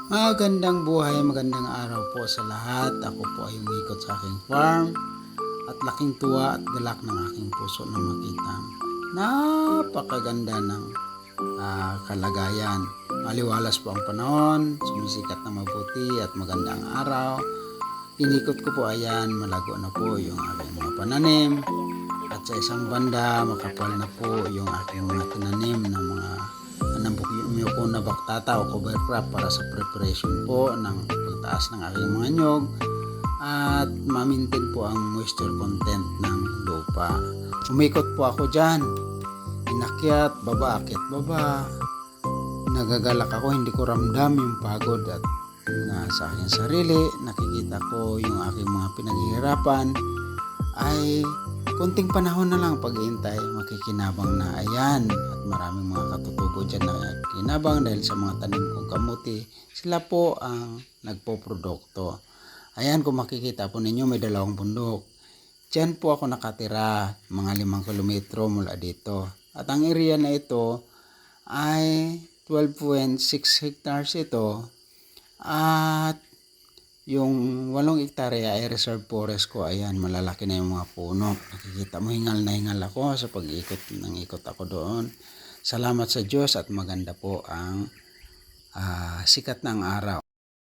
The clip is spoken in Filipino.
Magandang buhay, magandang araw po sa lahat. Ako po ay umikot sa aking farm at laking tuwa at galak ng aking puso na makita napakaganda ng kalagayan. Maliwalas po ang panahon, sumisikat na mabuti at magandang araw. Inikot ko po, ayan, malago na po yung aking mga pananim at sa isang banda makapal na po yung aking mga tinanim na mga ko na baktata o cover crop para sa preparation po ng pagtaas ng aking mga nyog at ma-maintain po ang moisture content ng lupa. Umikot po ako dyan, inakyat, baba, akyat, baba. Nagagalak ako, hindi ko ramdam yung pagod at sa aking sarili. Nakikita ko yung aking mga pinaghihirapan ay kunting panahon na lang pag-iintay, makikinabang na, ayan, at maraming mga katutubo dyan na kinabang dahil sa mga tanim kong kamuti, sila po ang nagpo-produkto. Ayan, kung makikita po ninyo, may dalawang bundok. Diyan po ako nakatira, mga 5 kilometro mula dito. At ang area na ito ay 12.6 hectares ito at yung 8 hektarya ay reserve forest ko. Ayan, malalaki na yung mga puno. Nakikita mo, hingal na hingal ako sa pag-ikot ng ikot ako doon. Salamat sa Diyos at maganda po ang sikat ng araw.